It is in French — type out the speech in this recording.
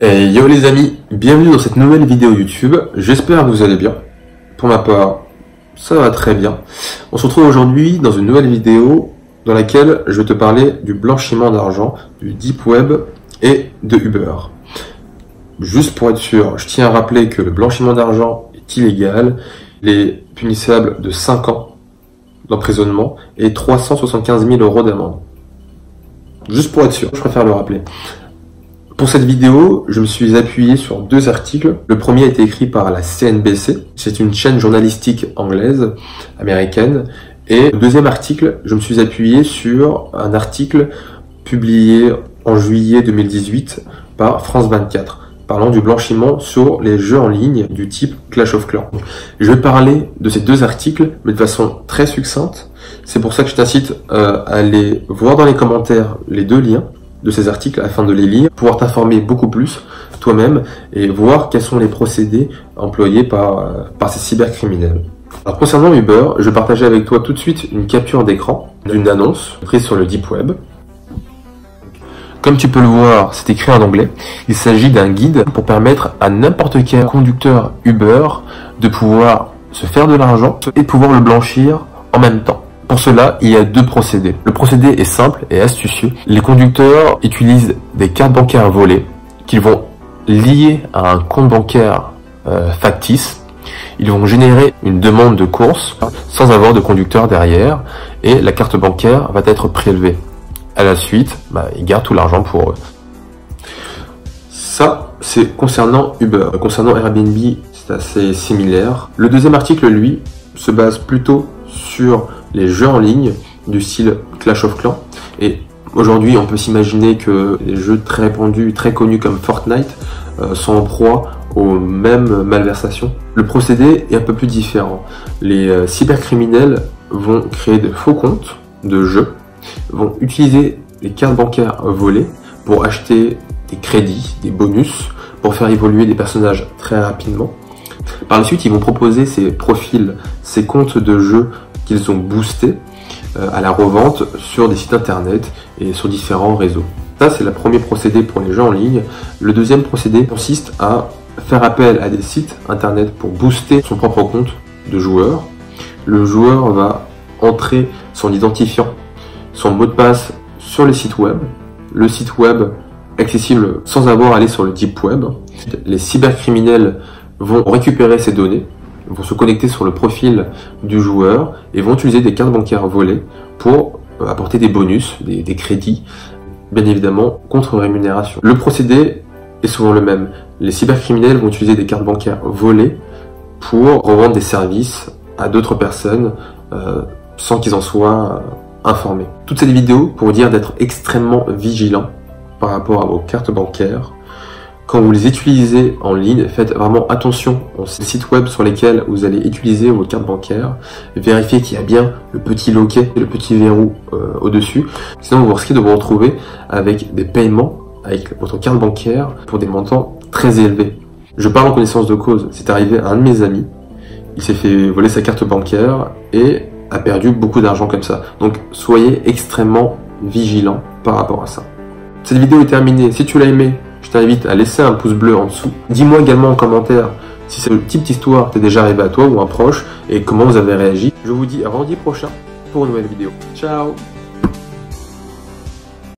Hey yo les amis, bienvenue dans cette nouvelle vidéo YouTube, j'espère que vous allez bien. Pour ma part, ça va très bien. On se retrouve aujourd'hui dans une nouvelle vidéo dans laquelle je vais te parler du blanchiment d'argent, du Deep Web et de Uber. Juste pour être sûr, je tiens à rappeler que le blanchiment d'argent est illégal, il est punissable de 5 ans d'emprisonnement et 375 000 € d'amende. Juste pour être sûr, je préfère le rappeler. Pour cette vidéo, je me suis appuyé sur 2 articles. Le premier a été écrit par la CNBC, c'est une chaîne journalistique anglaise, américaine. Et le deuxième article, je me suis appuyé sur un article publié en juillet 2018 par France 24, parlant du blanchiment sur les jeux en ligne du type Clash of Clans. Je vais parler de ces 2 articles, mais de façon très succincte. C'est pour ça que je t'incite à aller voir dans les commentaires les 2 liens de ces articles afin de les lire, pouvoir t'informer beaucoup plus toi-même et voir quels sont les procédés employés par ces cybercriminels. Alors concernant Uber, je vais partager avec toi tout de suite une capture d'écran d'une annonce prise sur le Deep Web. Comme tu peux le voir, c'est écrit en anglais. Il s'agit d'un guide pour permettre à n'importe quel conducteur Uber de pouvoir se faire de l'argent et pouvoir le blanchir en même temps. Pour cela, il y a 2 procédés. Le procédé est simple et astucieux. Les conducteurs utilisent des cartes bancaires volées qu'ils vont lier à un compte bancaire factice. Ils vont générer une demande de course sans avoir de conducteur derrière et la carte bancaire va être prélevée. À la suite, ils gardent tout l'argent pour eux. Ça, c'est concernant Uber. Concernant Airbnb, c'est assez similaire. Le deuxième article, lui, se base plutôt sur les jeux en ligne du style Clash of Clans. Et aujourd'hui, on peut s'imaginer que les jeux très répandus, très connus comme Fortnite sont en proie aux mêmes malversations. Le procédé est un peu plus différent. Les cybercriminels vont créer de faux comptes de jeux, vont utiliser les cartes bancaires volées pour acheter des crédits, des bonus, pour faire évoluer des personnages très rapidement. Par la suite, ils vont proposer ces profils, ces comptes de jeux qu'ils ont boostés à la revente sur des sites internet et sur différents réseaux. Ça, c'est le premier procédé pour les jeux en ligne. Le deuxième procédé consiste à faire appel à des sites internet pour booster son propre compte de joueur. Le joueur va entrer son identifiant, son mot de passe sur les sites web. Le site web accessible sans avoir à aller sur le Deep Web. Les cybercriminels vont récupérer ces données, vont se connecter sur le profil du joueur et vont utiliser des cartes bancaires volées pour apporter des bonus, des crédits, bien évidemment contre rémunération. Le procédé est souvent le même. Les cybercriminels vont utiliser des cartes bancaires volées pour revendre des services à d'autres personnes sans qu'ils en soient informés. Toute cette vidéo pour vous dire d'être extrêmement vigilant par rapport à vos cartes bancaires. Quand vous les utilisez en ligne, faites vraiment attention aux sites web sur lesquels vous allez utiliser vos cartes bancaires. Vérifiez qu'il y a bien le petit loquet, le petit verrou au-dessus. Sinon, vous risquez de vous retrouver avec des paiements avec votre carte bancaire pour des montants très élevés. Je parle en connaissance de cause. C'est arrivé à un de mes amis. Il s'est fait voler sa carte bancaire et a perdu beaucoup d'argent comme ça. Donc, soyez extrêmement vigilants par rapport à ça. Cette vidéo est terminée. Si tu l'as aimé, je t'invite à laisser un pouce bleu en dessous. Dis-moi également en commentaire si cette petite histoire t'est déjà arrivée à toi ou à un proche et comment vous avez réagi. Je vous dis à vendredi prochain pour une nouvelle vidéo. Ciao!